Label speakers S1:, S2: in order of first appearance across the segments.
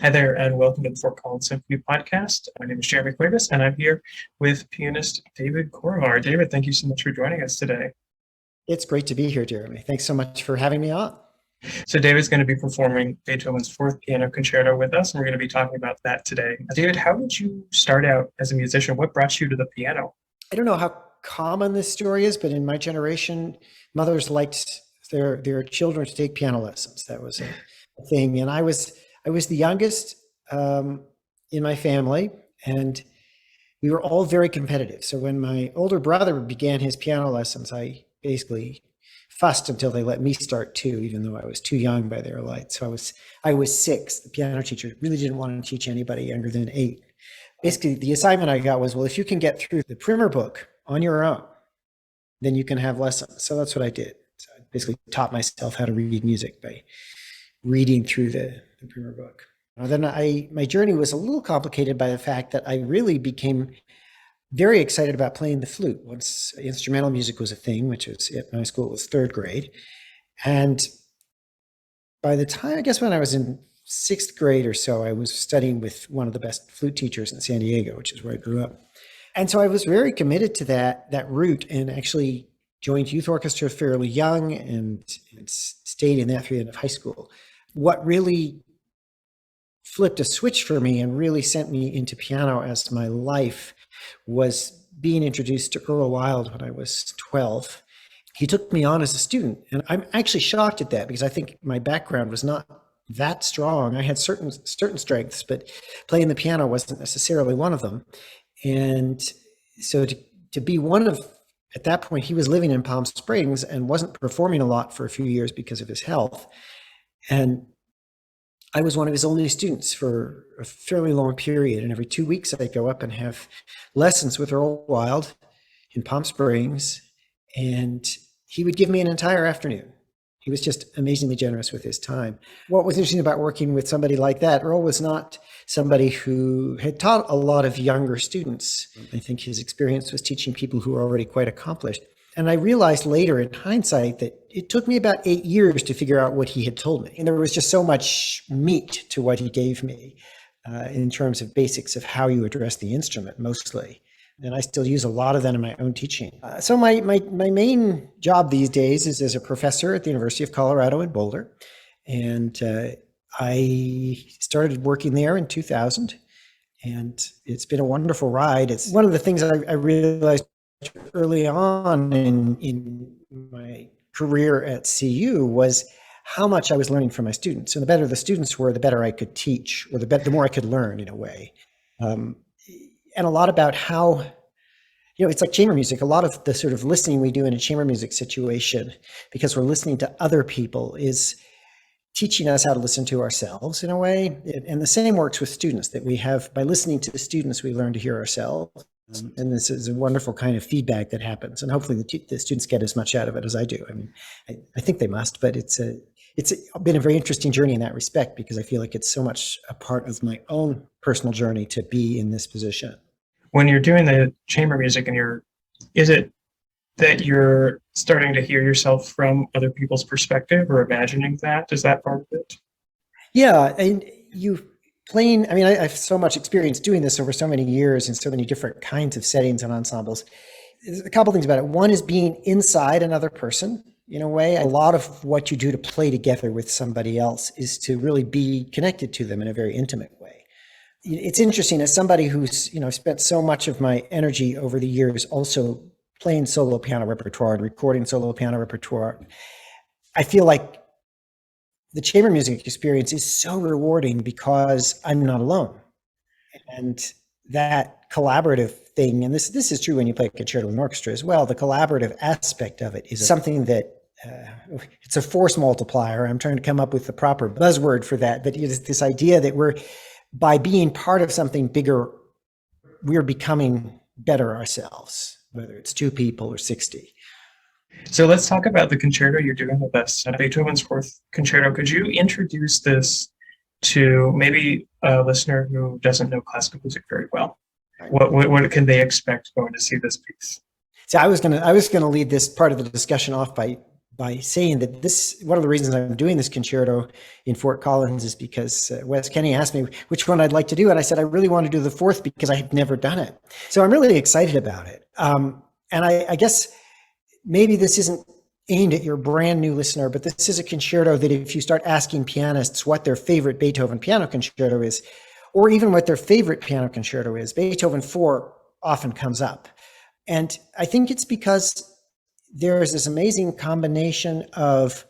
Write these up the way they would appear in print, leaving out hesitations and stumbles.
S1: Hi there, and welcome to the Fort Collins Symphony podcast. My name is Jeremy Cuebas, and I'm here with pianist David Korevaar. David, thank you so much for joining us today.
S2: It's great to be here, Jeremy. Thanks so much for having me on.
S1: So, David's going to be performing Beethoven's Fourth Piano Concerto with us, and we're going to be talking about that today. David, how did you start out as a musician? What brought you to the piano?
S2: I don't know how common this story is, but in my generation, mothers liked their children to take piano lessons. That was a thing, and I was the youngest in my family, and we were all very competitive. So when my older brother began his piano lessons, I basically fussed until they let me start too, even though I was too young by their light. So I was 6. The piano teacher really didn't want to teach anybody younger than 8. Basically, the assignment I got was, well, if you can get through the primer book on your own, then you can have lessons. So that's what I did. So I basically taught myself how to read music by reading through the primer book. Then my journey was a little complicated by the fact that I really became very excited about playing the flute once instrumental music was a thing, which was at my school, it was 3rd grade. And by the time, I guess when I was in 6th grade or so, I was studying with one of the best flute teachers in San Diego, which is where I grew up. And so I was very committed to that route, and actually joined youth orchestra fairly young and stayed in that through the end of high school. What really flipped a switch for me and really sent me into piano as my life was being introduced to Earl Wild when I was 12. He took me on as a student, and I'm actually shocked at that because I think my background was not that strong. I had certain strengths, but playing the piano wasn't necessarily one of them. And so to be one of, at that point, he was living in Palm Springs and wasn't performing a lot for a few years because of his health. And I was one of his only students for a fairly long period. And every 2 weeks, I'd go up and have lessons with Earl Wild in Palm Springs. And he would give me an entire afternoon. He was just amazingly generous with his time. What was interesting about working with somebody like that, Earl was not somebody who had taught a lot of younger students. I think his experience was teaching people who were already quite accomplished. And I realized later in hindsight that it took me about 8 years to figure out what he had told me. And there was just so much meat to what he gave me in terms of basics of how you address the instrument mostly. And I still use a lot of that in my own teaching. So my main job these days is as a professor at the University of Colorado in Boulder. And I started working there in 2000. And it's been a wonderful ride. It's one of the things I realized early on in my career at CU was how much I was learning from my students. And the better the students were, the better I could teach, or the more I could learn in a way. And a lot about how, it's like chamber music. A lot of the sort of listening we do in a chamber music situation, because we're listening to other people, is teaching us how to listen to ourselves in a way. And the same works with students, that we have, by listening to the students, we learn to hear ourselves. And this is a wonderful kind of feedback that happens. And hopefully the students get as much out of it as I do. I mean, I think they must, but it's been a very interesting journey in that respect, because I feel like it's so much a part of my own personal journey to be in this position.
S1: When you're doing the chamber music is it that you're starting to hear yourself from other people's perspective or imagining that? Is that part of it?
S2: Yeah, and I have so much experience doing this over so many years in so many different kinds of settings and ensembles. There's a couple things about it. One is being inside another person in a way. A lot of what you do to play together with somebody else is to really be connected to them in a very intimate way. It's interesting, as somebody who's, spent so much of my energy over the years also playing solo piano repertoire and recording solo piano repertoire, I feel like the chamber music experience is so rewarding because I'm not alone. And that collaborative thing, and this is true when you play concerto with an orchestra as well, the collaborative aspect of it is something that it's a force multiplier. I'm trying to come up with the proper buzzword for that, but it's this idea that by being part of something bigger, we're becoming better ourselves, whether it's 2 people or 60.
S1: So let's talk about the concerto you're doing with us, Beethoven's Fourth Concerto. Could you introduce this to maybe a listener who doesn't know classical music very well? What can they expect going to see this piece?
S2: So I was gonna lead this part of the discussion off by by saying that one of the reasons I'm doing this concerto in Fort Collins is because Wes Kenny asked me which one I'd like to do. And I said, I really want to do the fourth because I have never done it. So I'm really excited about it. And I guess maybe this isn't aimed at your brand new listener, but this is a concerto that if you start asking pianists what their favorite Beethoven piano concerto is, or even what their favorite piano concerto is, Beethoven 4 often comes up. And I think it's because there is this amazing combination of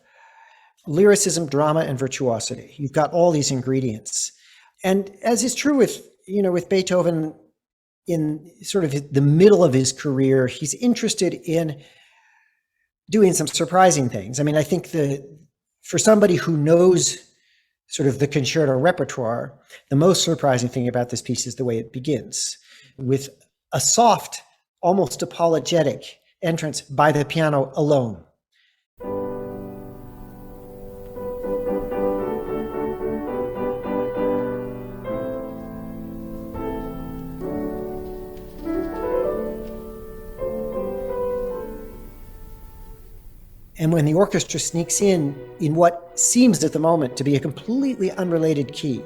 S2: lyricism, drama, and virtuosity. You've got all these ingredients. And as is true with Beethoven in sort of the middle of his career, he's interested in doing some surprising things. I mean, I think for somebody who knows sort of the concerto repertoire, the most surprising thing about this piece is the way it begins, with a soft, almost apologetic entrance by the piano alone. And when the orchestra sneaks in what seems at the moment to be a completely unrelated key,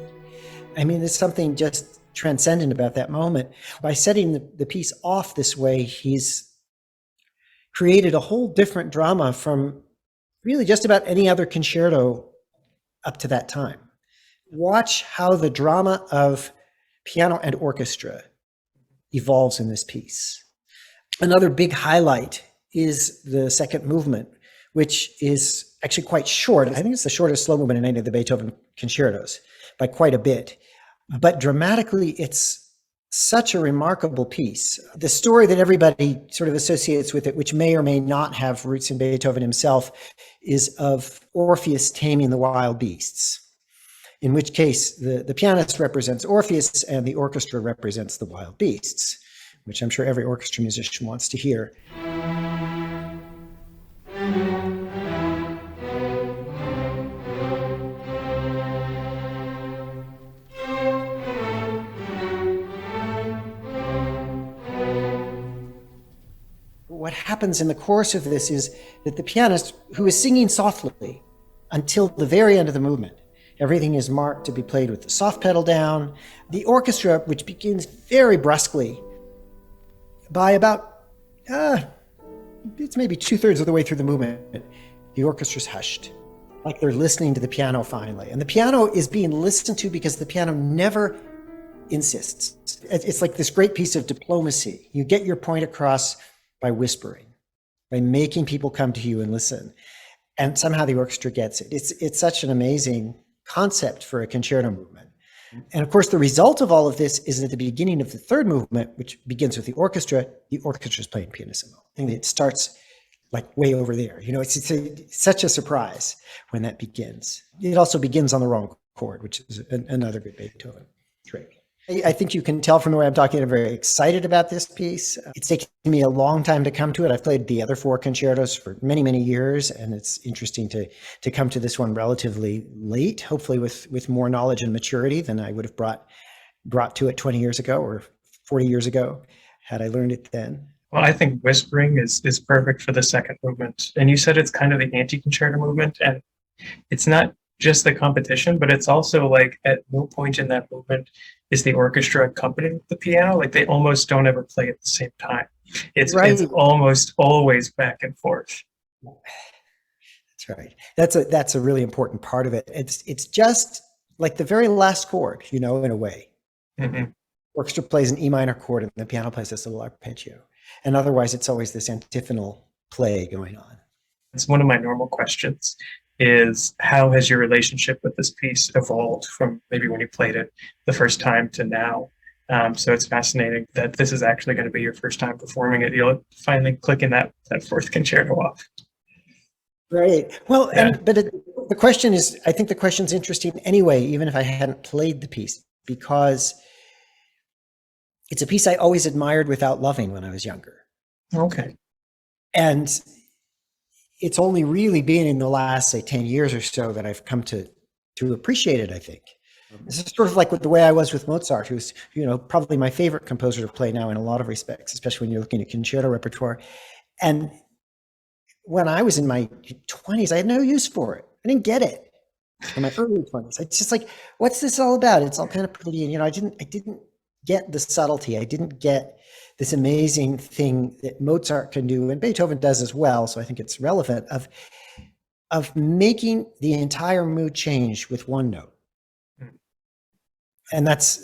S2: I mean, there's something just transcendent about that moment. By setting the piece off this way, he's created a whole different drama from really just about any other concerto up to that time. Watch how the drama of piano and orchestra evolves in this piece. Another big highlight is the second movement, which is actually quite short. I think it's the shortest slow movement in any of the Beethoven concertos by quite a bit. But dramatically, it's such a remarkable piece. The story that everybody sort of associates with it, which may or may not have roots in Beethoven himself, is of Orpheus taming the wild beasts, in which case the pianist represents Orpheus and the orchestra represents the wild beasts, which I'm sure every orchestra musician wants to hear. What happens in the course of this is that the pianist, who is singing softly until the very end of the movement, everything is marked to be played with the soft pedal down. The orchestra, which begins very brusquely, by about, it's maybe 2/3 of the way through the movement, the orchestra's hushed, like they're listening to the piano finally. And the piano is being listened to because the piano never insists. It's like this great piece of diplomacy. You get your point across by whispering, by making people come to you and listen. And somehow the orchestra gets it. It's such an amazing concept for a concerto movement. And of course, the result of all of this is at the beginning of the third movement, which begins with the orchestra is playing pianissimo. And it starts like way over there. You know, it's such a surprise when that begins. It also begins on the wrong chord, which is another good Beethoven trick. I think you can tell from the way I'm talking, I'm very excited about this piece. It's taken me a long time to come to it. I've played the other 4 concertos for many, many years, and it's interesting to come to this one relatively late, hopefully with more knowledge and maturity than I would have brought to it 20 years ago or 40 years ago, had I learned it then.
S1: Well, I think whispering is perfect for the second movement. And you said it's kind of the anti-concerto movement, and it's not just the competition, but it's also like at no point in that movement is the orchestra accompanying the piano. Like they almost don't ever play at the same time. It's almost always back and forth.
S2: That's right. That's a really important part of it. It's just like the very last chord, you know, in a way.
S1: Mm-hmm.
S2: Orchestra plays an E minor chord and the piano plays this little arpeggio. And otherwise it's always this antiphonal play going on.
S1: It's one of my normal questions. Is how has your relationship with this piece evolved from maybe when you played it the first time to now? So it's fascinating that this is actually going to be your first time performing it. You'll finally clicking that fourth concerto off.
S2: Right. Well, yeah. The question is, I think the question's interesting anyway, even if I hadn't played the piece, because it's a piece I always admired without loving when I was younger.
S1: Okay.
S2: And it's only really been in the last, say, 10 years or so that I've come to appreciate it, I think. This is sort of like the way I was with Mozart, who's, you know, probably my favorite composer to play now in a lot of respects, especially when you're looking at concerto repertoire. And when I was in my 20s, I had no use for it. I didn't get it in my early 20s. It's just like, what's this all about? It's all kind of pretty. And, I didn't get the subtlety. I didn't get this amazing thing that Mozart can do, and Beethoven does as well. So I think it's relevant of making the entire mood change with one note. And that's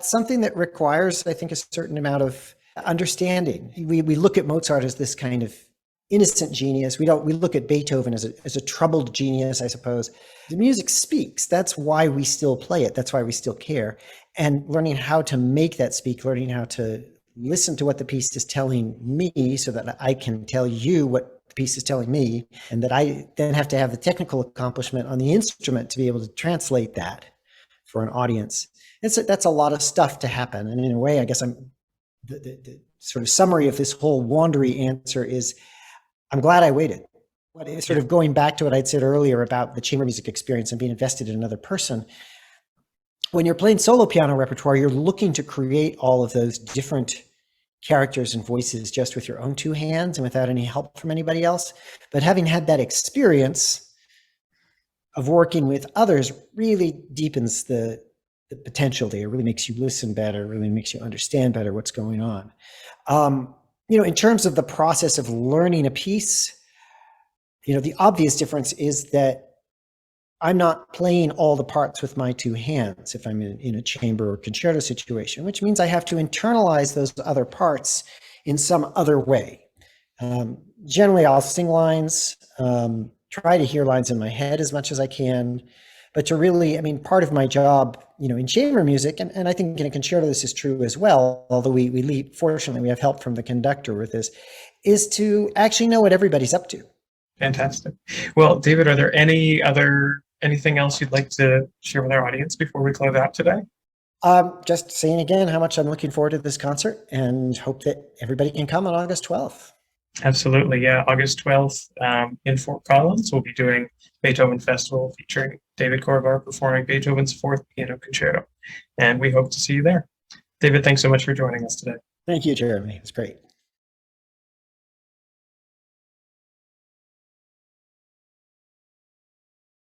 S2: something that requires, I think, a certain amount of understanding. We look at Mozart as this kind of innocent genius. We look at Beethoven as a troubled genius, I suppose. The music speaks. That's why we still play it. That's why we still care. And learning how to make that speak, learning how to listen to what the piece is telling me so that I can tell you what the piece is telling me, and that I then have to have the technical accomplishment on the instrument to be able to translate that for an audience. That's a lot of stuff to happen. And in a way, I guess the sort of summary of this whole wandery answer is, I'm glad I waited. But sort of going back to what I'd said earlier about the chamber music experience and being invested in another person, when you're playing solo piano repertoire, you're looking to create all of those different characters and voices just with your own two hands and without any help from anybody else. But having had that experience of working with others really deepens the potential there, really makes you listen better, really makes you understand better what's going on. In terms of the process of learning a piece, the obvious difference is that I'm not playing all the parts with my two hands if I'm in a chamber or concerto situation, which means I have to internalize those other parts in some other way. Generally, I'll sing lines, try to hear lines in my head as much as I can, but to really, part of my job, in chamber music, and I think in a concerto this is true as well, although fortunately we have help from the conductor with this, is to actually know what everybody's up to.
S1: Fantastic. Well, David, are there anything else you'd like to share with our audience before we close out today?
S2: Just saying again how much I'm looking forward to this concert and hope that everybody can come on August 12th.
S1: Absolutely, yeah. August 12th in Fort Collins, we'll be doing Beethoven Festival featuring David Korevaar performing Beethoven's 4th Piano Concerto. And we hope to see you there. David, thanks so much for joining us today.
S2: Thank you, Jeremy. It's great.